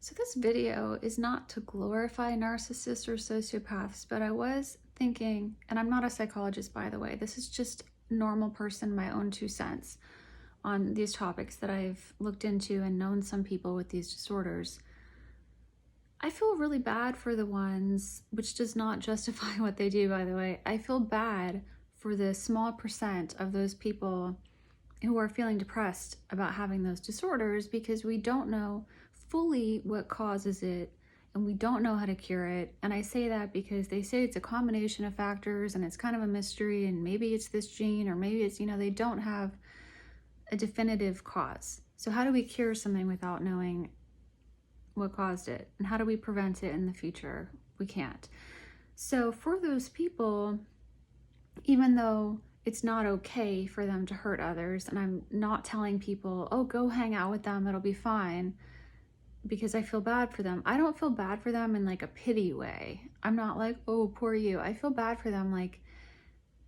So this video is not to glorify narcissists or sociopaths, but I was thinking, and I'm not a psychologist, by the way, this is just a normal person, my own 2 cents on these topics that I've looked into and known some people with these disorders. I feel really bad for the ones, which does not justify what they do, by the way. I feel bad for the small percent of those people who are feeling depressed about having those disorders, because we don't know fully what causes it and we don't know how to cure it. And I say that because they say it's a combination of factors and it's kind of a mystery, and maybe it's this gene or maybe it's, they don't have a definitive cause. So how do we cure something without knowing what caused it? And how do we prevent it in the future? We can't. So for those people, even though it's not okay for them to hurt others, and I'm not telling people, oh, go hang out with them, it'll be fine, because I feel bad for them. I don't feel bad for them in like a pity way. I'm not like, oh, poor you. I feel bad for them like,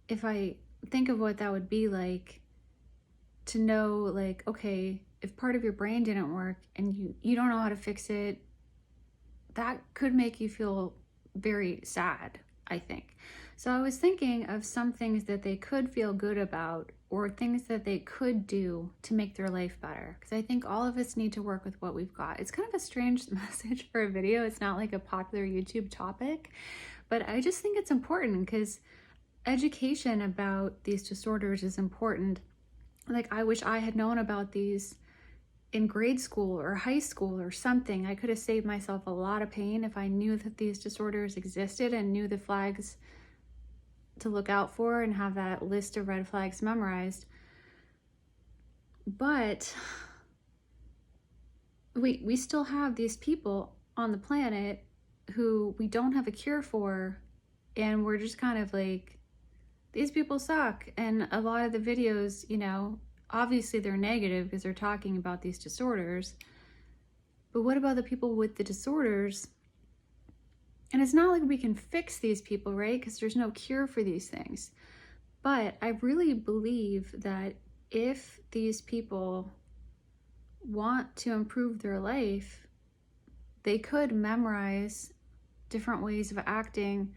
if I think of what that would be like to know, like, okay, if part of your brain didn't work and you don't know how to fix it, that could make you feel very sad, I think. So I was thinking of some things that they could feel good about, or things that they could do to make their life better. Because I think all of us need to work with what we've got. It's kind of a strange message for a video. It's not like a popular YouTube topic, but I just think it's important because education about these disorders is important. Like, I wish I had known about these in grade school or high school or something. I could have saved myself a lot of pain if I knew that these disorders existed and knew the flags to look out for and have that list of red flags memorized. But we still have these people on the planet who we don't have a cure for, and we're just kind of like, these people suck. And a lot of the videos, obviously they're negative because they're talking about these disorders, but what about the people with the disorders? And it's not like we can fix these people, right? Because there's no cure for these things. But I really believe that if these people want to improve their life, they could memorize different ways of acting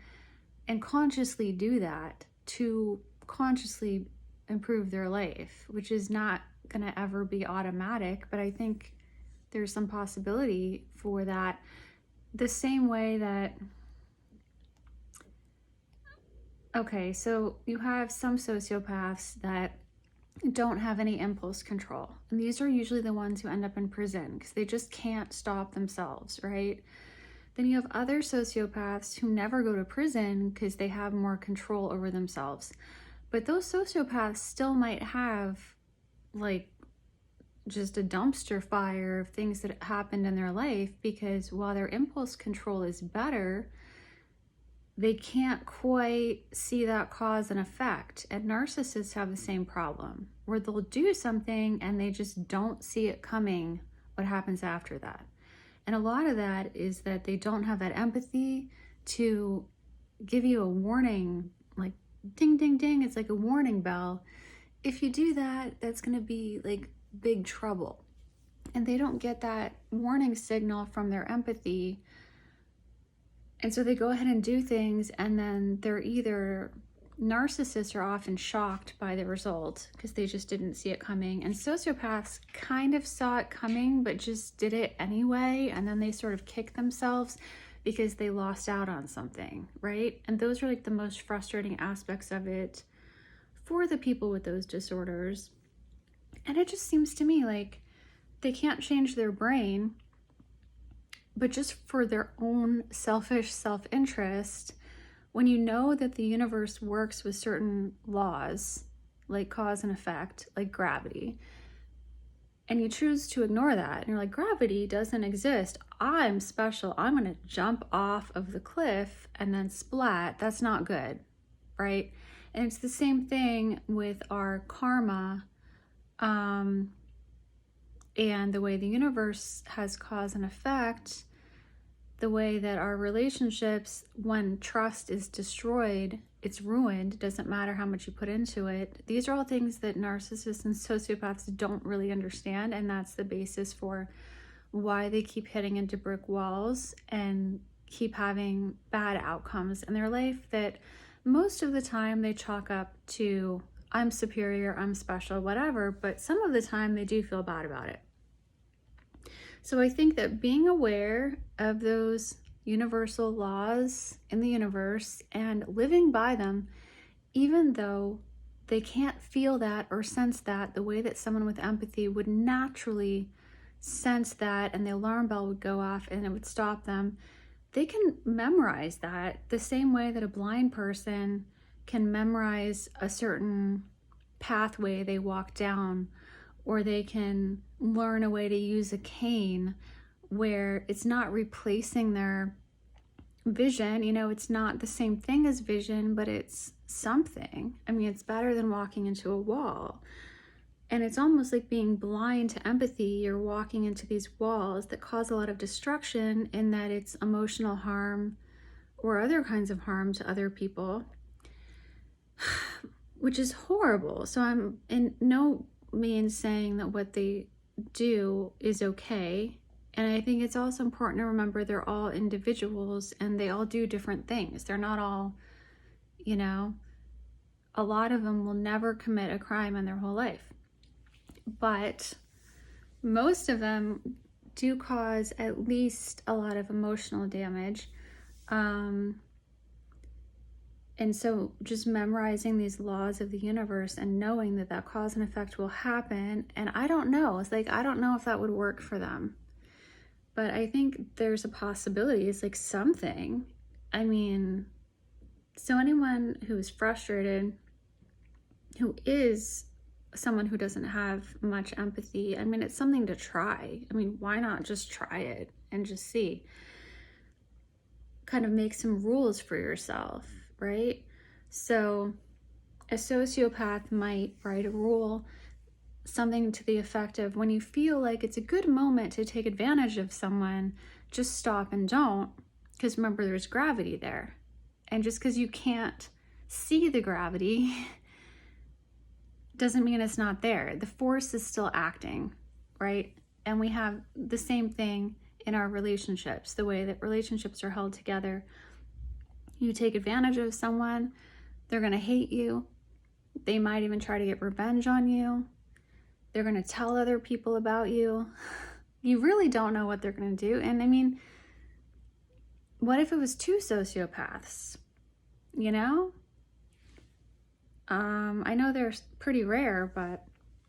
and consciously do that to consciously improve their life, which is not going to ever be automatic, but I think there's some possibility for that. The same way that, okay, so you have some sociopaths that don't have any impulse control, and these are usually the ones who end up in prison because they just can't stop themselves, right? Then you have other sociopaths who never go to prison because they have more control over themselves. But those sociopaths still might have like just a dumpster fire of things that happened in their life, because while their impulse control is better, they can't quite see that cause and effect. And narcissists have the same problem, where they'll do something and they just don't see it coming, what happens after that. And a lot of that is that they don't have that empathy to give you a warning, like ding, ding, ding. It's like a warning bell. If you do that, that's going to be like big trouble. And they don't get that warning signal from their empathy. And so they go ahead and do things, and then narcissists are often shocked by the result because they just didn't see it coming. And sociopaths kind of saw it coming, but just did it anyway. And then they sort of kick themselves because they lost out on something, right? And those are like the most frustrating aspects of it for the people with those disorders. And it just seems to me like they can't change their brain, but just for their own selfish self-interest, when you know that the universe works with certain laws, like cause and effect, like gravity, and you choose to ignore that, and you're like, gravity doesn't exist, I'm special, I'm gonna jump off of the cliff and then splat, that's not good, right? And it's the same thing with our karma, and the way the universe has cause and effect, the way that our relationships, when trust is destroyed, it's ruined. It doesn't matter how much you put into it. These are all things that narcissists and sociopaths don't really understand, and that's the basis for why they keep hitting into brick walls and keep having bad outcomes in their life that most of the time they chalk up to I'm superior, I'm special, whatever, but some of the time they do feel bad about it. So I think that being aware of those universal laws in the universe and living by them, even though they can't feel that or sense that the way that someone with empathy would naturally sense that, and the alarm bell would go off and it would stop them, they can memorize that the same way that a blind person can memorize a certain pathway they walk down, or they can learn a way to use a cane where it's not replacing their vision. You know, it's not the same thing as vision, but it's something. I mean, it's better than walking into a wall. And it's almost like being blind to empathy. You're walking into these walls that cause a lot of destruction in that it's emotional harm or other kinds of harm to other people, which is horrible. So I'm in no means saying that what they do is okay. And I think it's also important to remember they're all individuals and they all do different things. They're not all, you know, a lot of them will never commit a crime in their whole life. But most of them do cause at least a lot of emotional damage. And so just memorizing these laws of the universe and knowing that that cause and effect will happen. And I don't know, it's like, I don't know if that would work for them. But I think there's a possibility. It's like something. I mean, so anyone who is frustrated, who is someone who doesn't have much empathy, I mean, it's something to try. I mean, why not just try it and just see? Kind of make some rules for yourself, right? So a sociopath might write a rule, something to the effect of, when you feel like it's a good moment to take advantage of someone, just stop and don't, because remember, there's gravity there. And just because you can't see the gravity doesn't mean it's not there. The force is still acting, right? And we have the same thing in our relationships, the way that relationships are held together. You take advantage of someone, they're going to hate you. They might even try to get revenge on you. They're going to tell other people about you. You really don't know what they're going to do. And I mean, what if it was two sociopaths? You know? I know they're pretty rare, but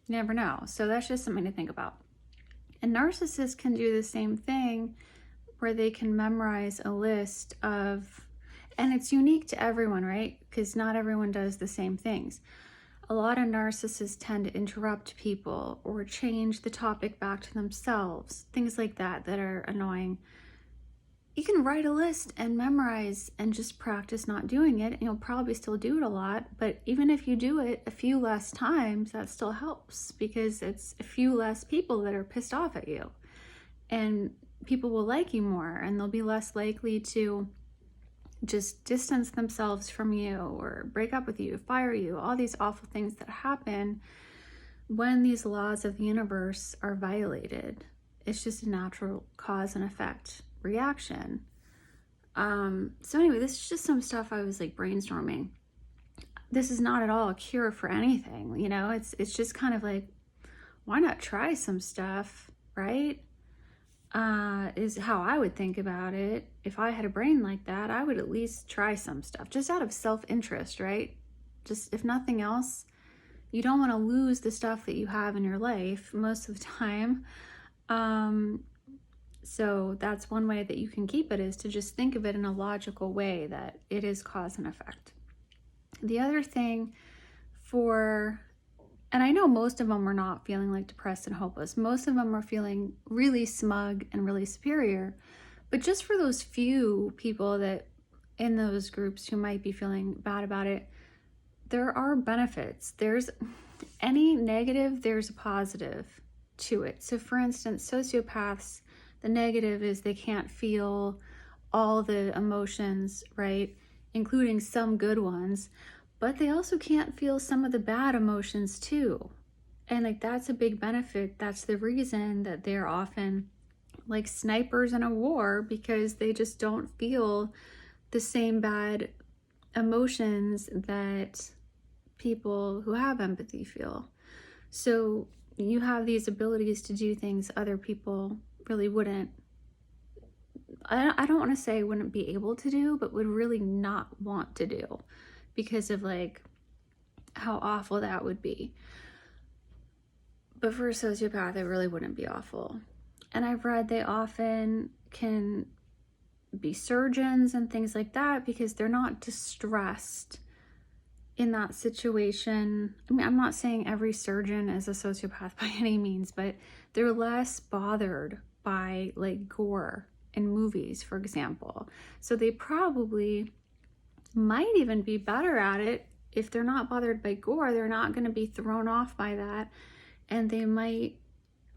you never know. So that's just something to think about. And narcissists can do the same thing, where they can memorize a list of, and it's unique to everyone, right? Because not everyone does the same things. A lot of narcissists tend to interrupt people or change the topic back to themselves, things like that that are annoying. You can write a list and memorize and just practice not doing it, and you'll probably still do it a lot. But even if you do it a few less times, that still helps, because it's a few less people that are pissed off at you, and people will like you more, and they'll be less likely to just distance themselves from you or break up with you, fire you, all these awful things that happen when these laws of the universe are violated. It's just a natural cause and effect reaction. So anyway, this is just some stuff I was like brainstorming. This is not at all a cure for anything, you know. It's just kind of like, why not try some stuff, right? Is how I would think about it. If I had a brain like that, I would at least try some stuff, just out of self-interest, right? Just, if nothing else, you don't want to lose the stuff that you have in your life most of the time. So that's one way that you can keep it, is to just think of it in a logical way, that it is cause and effect. The other thing and I know most of them are not feeling like depressed and hopeless. Most of them are feeling really smug and really superior. But just for those few people that in those groups who might be feeling bad about it, there are benefits. There's any negative, there's a positive to it. So for instance, sociopaths, the negative is they can't feel all the emotions, right? Including some good ones, but they also can't feel some of the bad emotions too. And like, that's a big benefit. That's the reason that they're often like snipers in a war because they just don't feel the same bad emotions that people who have empathy feel. So you have these abilities to do things other people really wouldn't. I don't want to say wouldn't be able to do, but would really not want to do because of like how awful that would be. But for a sociopath, it really wouldn't be awful. And I've read they often can be surgeons and things like that because they're not distressed in that situation. I mean, I'm not saying every surgeon is a sociopath by any means, but they're less bothered by like gore in movies, for example. So they probably might even be better at it. If they're not bothered by gore, they're not going to be thrown off by that. And they might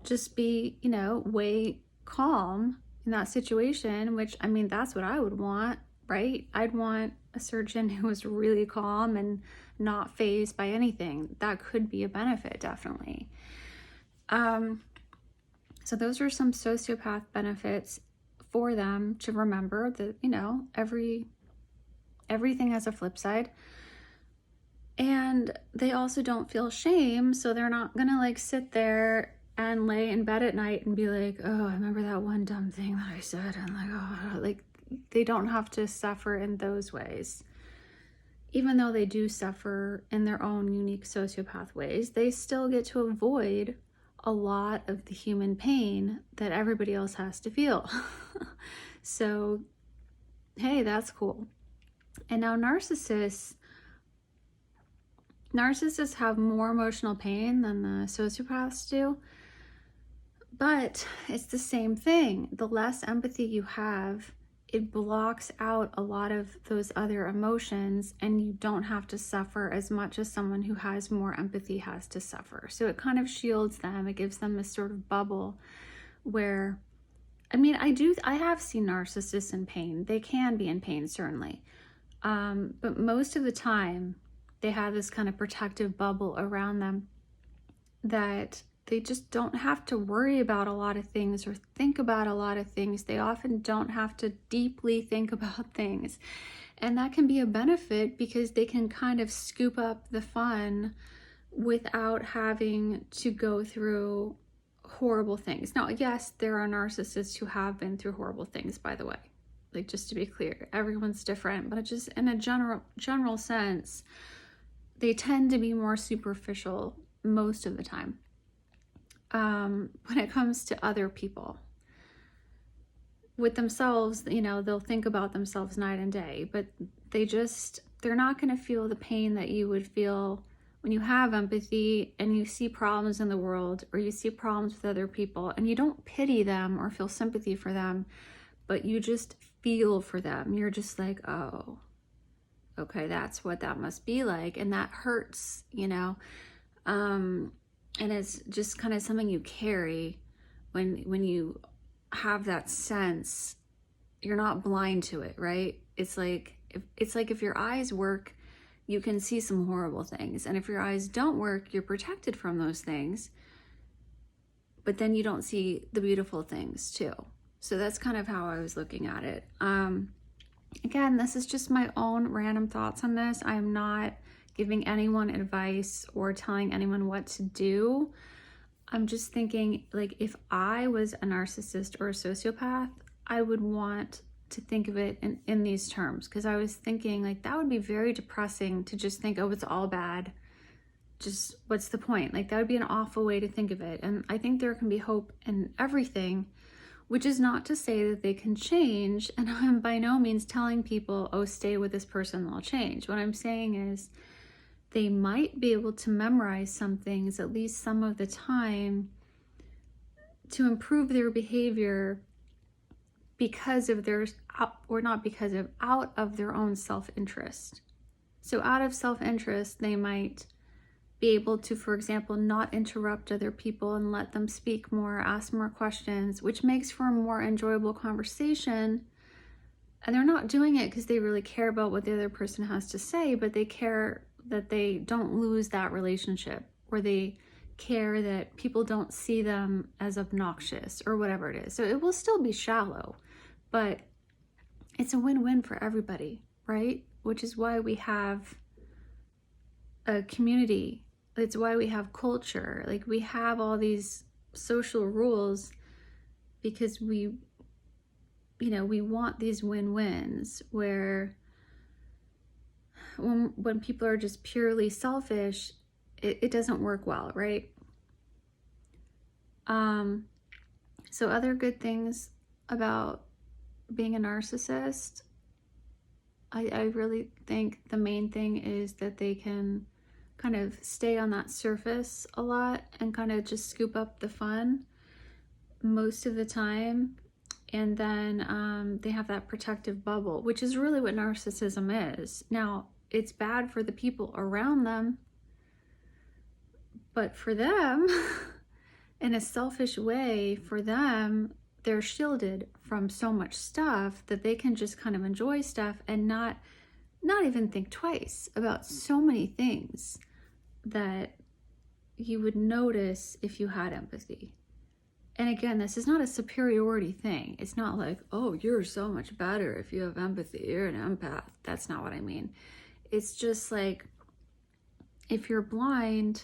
just be, you know, way calm in that situation, which, I mean, that's what I would want, right? I'd want a surgeon who was really calm and not fazed by anything. That could be a benefit, definitely. So those are some sociopath benefits for them to remember that, you know, everything has a flip side. And they also don't feel shame, so they're not gonna like sit there and lay in bed at night and be like, oh, I remember that one dumb thing that I said, and like, oh, like they don't have to suffer in those ways. Even though they do suffer in their own unique sociopath ways, they still get to avoid a lot of the human pain that everybody else has to feel. So, hey, that's cool. And now narcissists have more emotional pain than the sociopaths do, but it's the same thing. The less empathy you have, it blocks out a lot of those other emotions, and you don't have to suffer as much as someone who has more empathy has to suffer. So it kind of shields them. It gives them this sort of bubble where, I mean, I have seen narcissists in pain. They can be in pain, certainly. But most of the time, they have this kind of protective bubble around them that they just don't have to worry about a lot of things or think about a lot of things. They often don't have to deeply think about things. And that can be a benefit because they can kind of scoop up the fun without having to go through horrible things. Now, yes, there are narcissists who have been through horrible things, by the way. Like, just to be clear, everyone's different, but just in a general sense, they tend to be more superficial most of the time when it comes to other people. With themselves, you know, they'll think about themselves night and day, but they're not going to feel the pain that you would feel when you have empathy and you see problems in the world or you see problems with other people and you don't pity them or feel sympathy for them, but you just feel for them. You're just like, oh, okay, that's what that must be like. And that hurts, you know? And it's just kind of something you carry when you have that sense. You're not blind to it, right? It's like if your eyes work, you can see some horrible things. And if your eyes don't work, you're protected from those things. But then you don't see the beautiful things too. So that's kind of how I was looking at it. Again, this is just my own random thoughts on this. I'm not giving anyone advice or telling anyone what to do. I'm just thinking, like, if I was a narcissist or a sociopath, I would want to think of it in these terms, because I was thinking, like, that would be very depressing to just think, oh, it's all bad. Just what's the point? Like, that would be an awful way to think of it. And I think there can be hope in everything, which is not to say that they can change. And I'm by no means telling people, oh, stay with this person, they'll change. What I'm saying is they might be able to memorize some things at least some of the time to improve their behavior because of their, or not because of, out of their own self-interest. So out of self-interest, they might be able to, for example, not interrupt other people and let them speak more, ask more questions, which makes for a more enjoyable conversation. And they're not doing it because they really care about what the other person has to say, but they care that they don't lose that relationship, or they care that people don't see them as obnoxious or whatever it is. So it will still be shallow, but it's a win-win for everybody, right? Which is why we have a community. It's why we have culture. Like, we have all these social rules because we want these win-wins, where when people are just purely selfish, it doesn't work well, right? So other good things about being a narcissist, I really think the main thing is that they can kind of stay on that surface a lot and kind of just scoop up the fun most of the time. And then they have that protective bubble, which is really what narcissism is. Now, it's bad for the people around them, but for them, in a selfish way, for them, they're shielded from so much stuff that they can just kind of enjoy stuff and not even think twice about so many things that you would notice if you had empathy. And again, this is not a superiority thing. It's not like, oh, you're so much better if you have empathy, you're an empath. That's not what I mean. It's just like, if you're blind,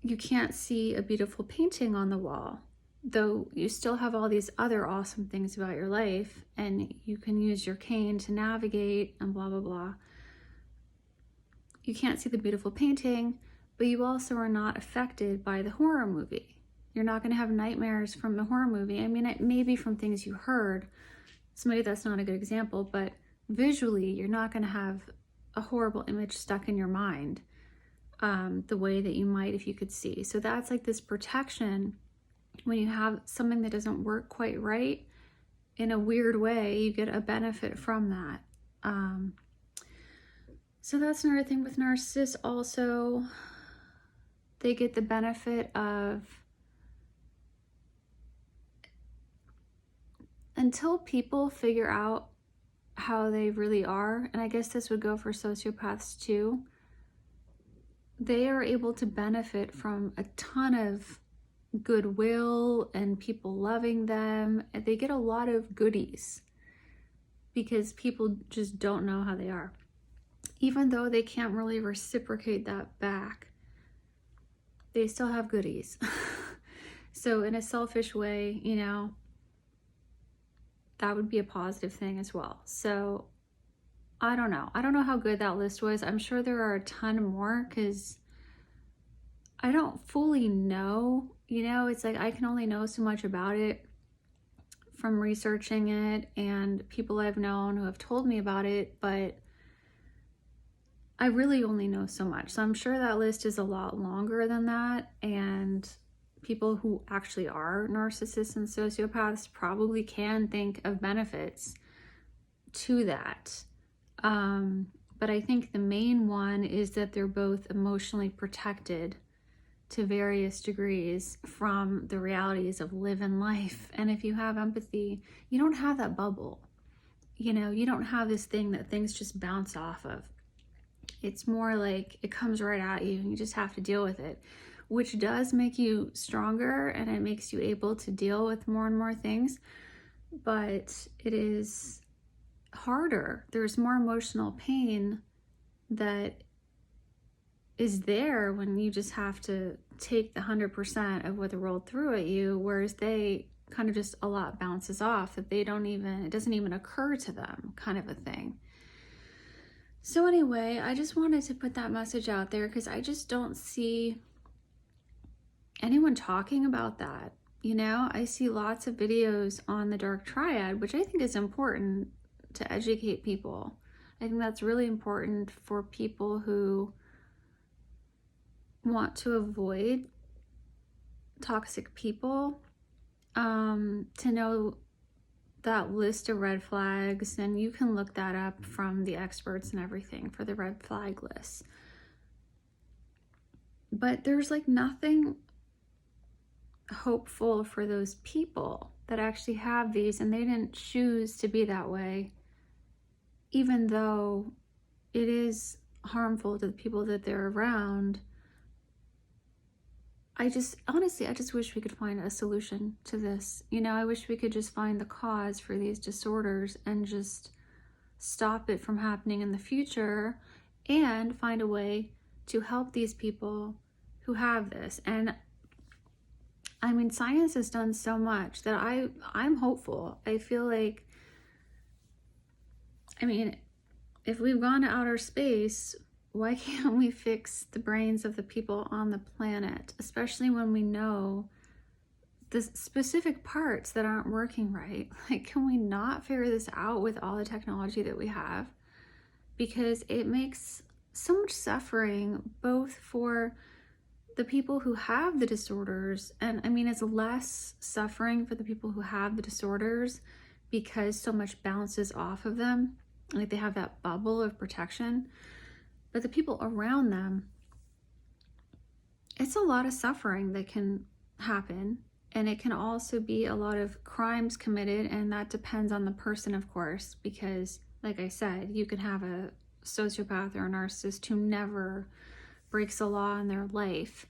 you can't see a beautiful painting on the wall, though you still have all these other awesome things about your life, and you can use your cane to navigate and blah, blah, blah. You can't see the beautiful painting, but you also are not affected by the horror movie. You're not going to have nightmares from the horror movie. I mean, it may be from things you heard, so maybe that's not a good example, but visually, you're not going to have a horrible image stuck in your mind the way that you might if you could see. So that's like this protection. When you have something that doesn't work quite right, in a weird way, you get a benefit from that. So that's another thing with narcissists. Also, they get the benefit of, until people figure out how they really are, and I guess this would go for sociopaths too, they are able to benefit from a ton of goodwill and people loving them. And they get a lot of goodies because people just don't know how they are, even though they can't really reciprocate that back. They still have goodies. So in a selfish way, that would be a positive thing as well. So I don't know how good that list was. I'm sure there are a ton more because I don't fully know. It's like I can only know so much about it from researching it and people I've known who have told me about it, but I really only know so much. So I'm sure that list is a lot longer than that, and people who actually are narcissists and sociopaths probably can think of benefits to that. But I think the main one is that they're both emotionally protected to various degrees from the realities of living life. And if you have empathy, you don't have that bubble. You don't have this thing that things just bounce off of. It's more like it comes right at you and you just have to deal with it, which does make you stronger and it makes you able to deal with more and more things. But it is harder. There's more emotional pain that is there when you just have to take the 100% of what's rolled through at you, whereas they kind of just a lot bounces off that it doesn't even occur to them, kind of a thing. So anyway, I just wanted to put that message out there because I just don't see anyone talking about that. I see lots of videos on the dark triad, which I think is important to educate people. I think that's really important for people who want to avoid toxic people, to know that list of red flags, and you can look that up from the experts and everything for the red flag list. But there's like nothing hopeful for those people that actually have these and they didn't choose to be that way, even though it is harmful to the people that they're around. honestly, I just wish we could find a solution to this. You know, I wish we could just find the cause for these disorders and just stop it from happening in the future and find a way to help these people who have this. And I mean, science has done so much that I'm hopeful. I feel like, I mean, if we've gone to outer space, why can't we fix the brains of the people on the planet, especially when we know the specific parts that aren't working right? Like, can we not figure this out with all the technology that we have? Because it makes so much suffering, both for the people who have the disorders, and I mean, it's less suffering for the people who have the disorders because so much bounces off of them. Like, they have that bubble of protection. But the people around them, it's a lot of suffering that can happen. And it can also be a lot of crimes committed. And that depends on the person, of course, because like I said, you can have a sociopath or a narcissist who never breaks a law in their life.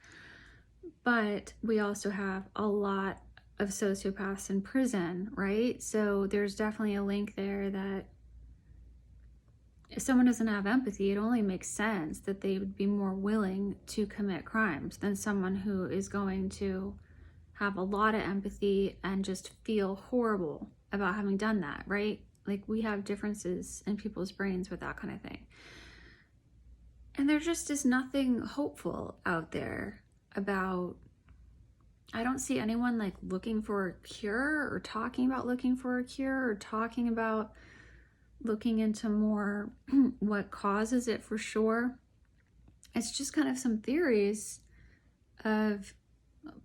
But we also have a lot of sociopaths in prison, right? So there's definitely a link there that if someone doesn't have empathy, it only makes sense that they would be more willing to commit crimes than someone who is going to have a lot of empathy and just feel horrible about having done that, right? Like, we have differences in people's brains with that kind of thing. And there just is nothing hopeful out there about, I don't see anyone like looking for a cure or talking about looking for a cure or talking about looking into more what causes it for sure. It's just kind of some theories of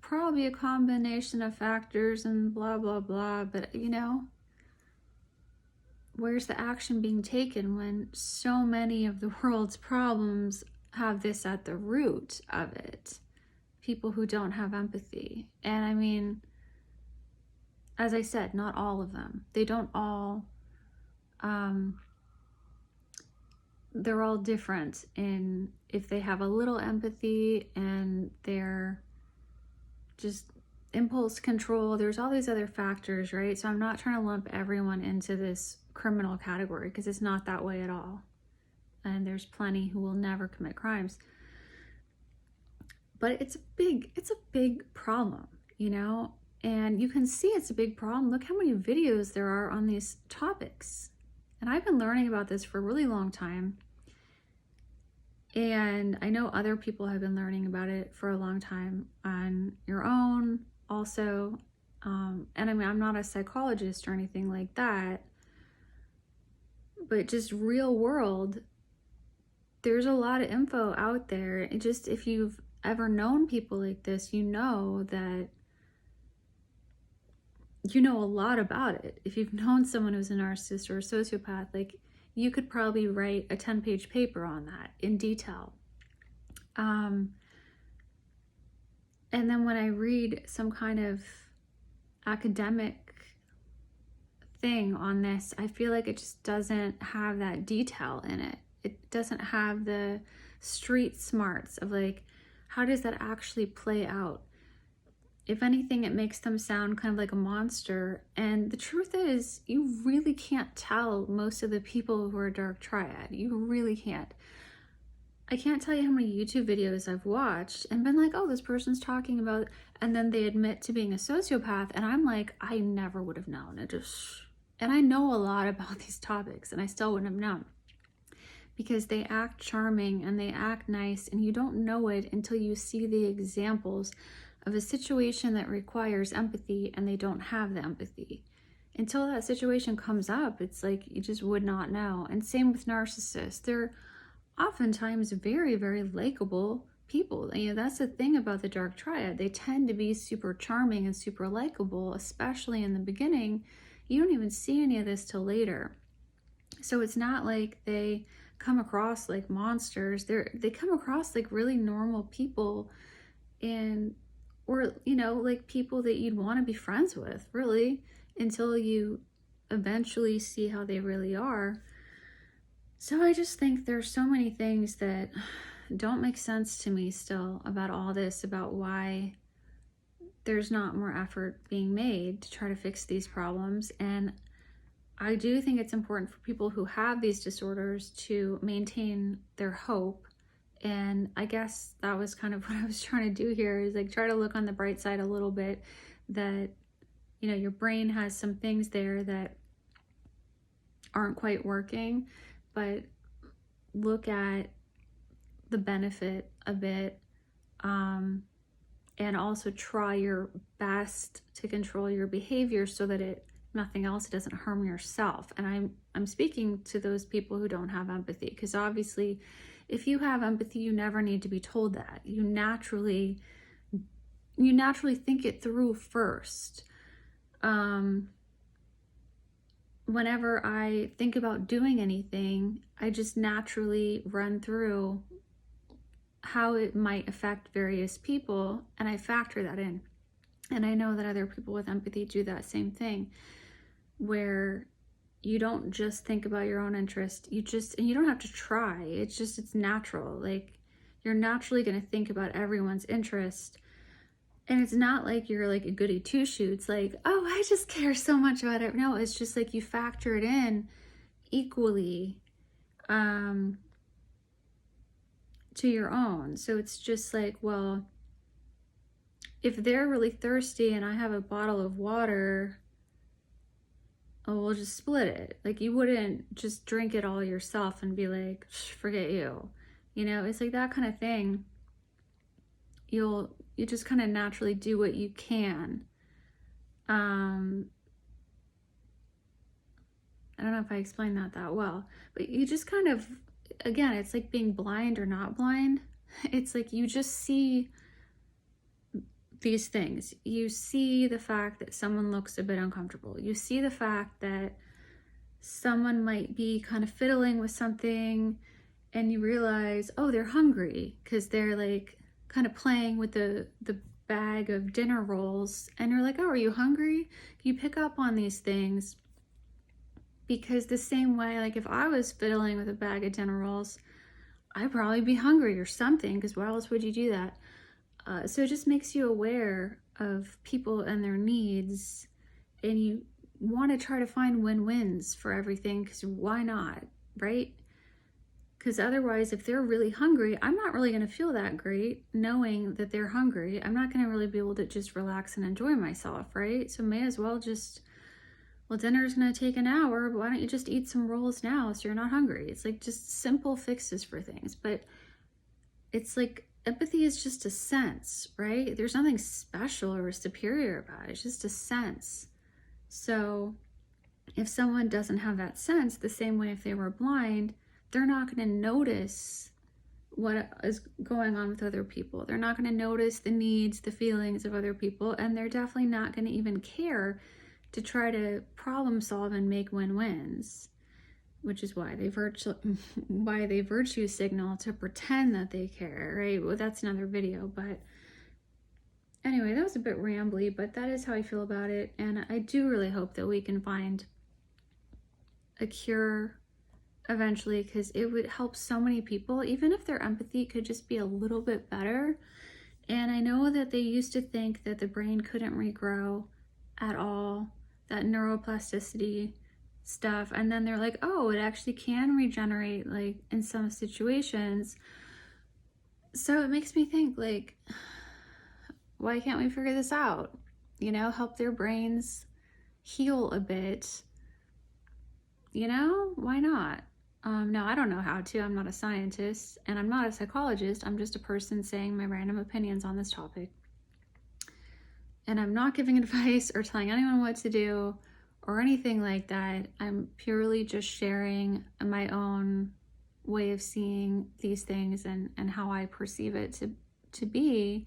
probably a combination of factors and blah, blah, blah. But, you know, where's the action being taken when so many of the world's problems have this at the root of it? People who don't have empathy. And I mean, as I said, not all of them. They don't all they're all different in if they have a little empathy and they're just impulse control. There's all these other factors, right? So I'm not trying to lump everyone into this criminal category because it's not that way at all. And there's plenty who will never commit crimes. But it's a big problem, you know? And you can see it's a big problem. Look how many videos there are on these topics. And I've been learning about this for a really long time. And I know other people have been learning about it for a long time on your own also. And I mean, I'm not a psychologist or anything like that. But just real world, there's a lot of info out there. It just, if you've ever known people like this, you know that you know a lot about it. If you've known someone who's a narcissist or a sociopath, like, you could probably write a 10-page paper on that in detail. And then when I read some kind of academic thing on this, I feel like it just doesn't have that detail in it. It doesn't have the street smarts of like, how does that actually play out? If anything, it makes them sound kind of like a monster. And the truth is, you really can't tell most of the people who are dark triad. You really can't. I can't tell you how many YouTube videos I've watched and been like, oh, this person's talking about, and then they admit to being a sociopath. And I'm like, I never would have known. And I know a lot about these topics and I still wouldn't have known. Because they act charming and they act nice, and you don't know it until you see the examples of a situation that requires empathy and they don't have the empathy. Until that situation comes up, it's like you just would not know. And same with narcissists. They're oftentimes very, very likable people. And, you know, that's the thing about the dark triad. They tend to be super charming and super likable, especially in the beginning. You don't even see any of this till later. So it's not like they come across like monsters. They come across like really normal people, and or, you know, like people that you'd want to be friends with, really, until you eventually see how they really are. So I just think there's so many things that don't make sense to me still about all this, about why there's not more effort being made to try to fix these problems. And I do think it's important for people who have these disorders to maintain their hope. And I guess that was kind of what I was trying to do here, is like try to look on the bright side a little bit, that, you know, your brain has some things there that aren't quite working, but look at the benefit a bit, and also try your best to control your behavior so that it, nothing else, doesn't harm yourself. And I'm speaking to those people who don't have empathy, because obviously if you have empathy, you never need to be told that. You naturally think it through first. Whenever I think about doing anything, I just naturally run through how it might affect various people, and I factor that in. And I know that other people with empathy do that same thing, where you don't just think about your own interest, and you don't have to try, it's natural. Like, you're naturally going to think about everyone's interest. And it's not like you're like a goody two-shoes, like, oh, I just care so much about it. No, it's just like you factor it in equally to your own. So it's just like, well, if they're really thirsty and I have a bottle of water, oh, we'll just split it. Like, you wouldn't just drink it all yourself and be like, forget you. You know, it's like that kind of thing. You just kind of naturally do what you can. I don't know if I explained that well, but you just kind of, again, it's like being blind or not blind. It's like you just see these things. You see the fact that someone looks a bit uncomfortable. You see the fact that someone might be kind of fiddling with something, and you realize, oh, they're hungry, because they're like kind of playing with the bag of dinner rolls, and you're like, oh, are you hungry? You pick up on these things, because the same way, like if I was fiddling with a bag of dinner rolls, I'd probably be hungry or something, because why else would you do that? So it just makes you aware of people and their needs, and you want to try to find win-wins for everything, because why not, right? Because otherwise, if they're really hungry, I'm not really going to feel that great knowing that they're hungry. I'm not going to really be able to just relax and enjoy myself, right? So may as well just, well, dinner's going to take an hour, but why don't you just eat some rolls now so you're not hungry? It's like just simple fixes for things. But it's like, empathy is just a sense, right? There's nothing special or superior about it. It's just a sense. So if someone doesn't have that sense, the same way if they were blind, they're not going to notice what is going on with other people. They're not going to notice the needs, the feelings of other people, and they're definitely not going to even care to try to problem solve and make win-wins, which is why they virtue signal to pretend that they care, right? Well, that's another video, but anyway, that was a bit rambly, but that is how I feel about it, and I do really hope that we can find a cure eventually, because it would help so many people, even if their empathy could just be a little bit better. And I know that they used to think that the brain couldn't regrow at all, that neuroplasticity stuff, and then they're like, oh, it actually can regenerate, like in some situations. So it makes me think, like, why can't we figure this out? You know, help their brains heal a bit. You know, why not? No, I don't know how to. I'm not a scientist, and I'm not a psychologist. I'm just a person saying my random opinions on this topic. And I'm not giving advice or telling anyone what to do or anything like that. I'm purely just sharing my own way of seeing these things and how I perceive it to be.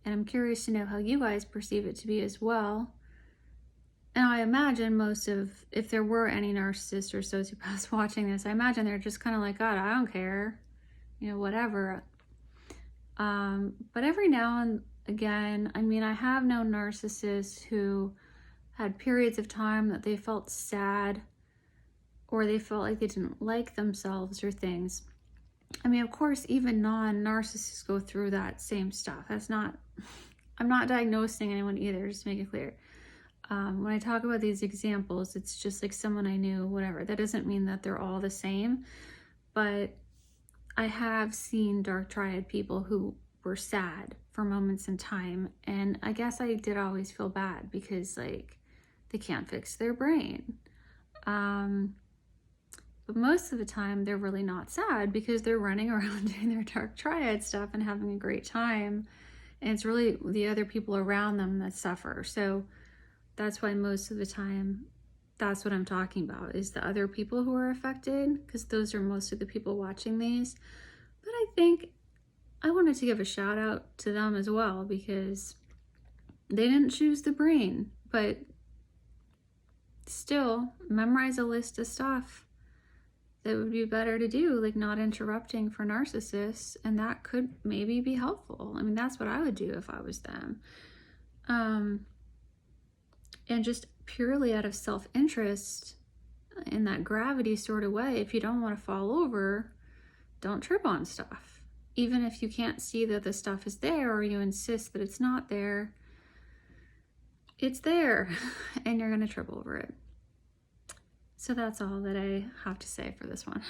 And I'm curious to know how you guys perceive it to be as well. And I imagine if there were any narcissists or sociopaths watching this, I imagine they're just kind of like, God, I don't care, you know, whatever. But every now and again, I mean, I have known narcissists who had periods of time that they felt sad, or they felt like they didn't like themselves or things. I mean, of course, even non-narcissists go through that same stuff. I'm not diagnosing anyone either, just to make it clear. When I talk about these examples, it's just like someone I knew, whatever. That doesn't mean that they're all the same, but I have seen dark triad people who were sad for moments in time, and I guess I did always feel bad because like they can't fix their brain. But most of the time they're really not sad because they're running around doing their dark triad stuff and having a great time. And it's really the other people around them that suffer. So that's why most of the time, that's what I'm talking about, is the other people who are affected, because those are most of the people watching these. But I think I wanted to give a shout out to them as well, because they didn't choose the brain, but still memorize a list of stuff that would be better to do, like not interrupting for narcissists, and that could maybe be helpful. I mean, that's what I would do if I was them. And just purely out of self-interest, in that gravity sort of way, if you don't want to fall over, don't trip on stuff. Even if you can't see that the stuff is there, or you insist that it's not there, it's there and you're going to trip over it. So that's all that I have to say for this one.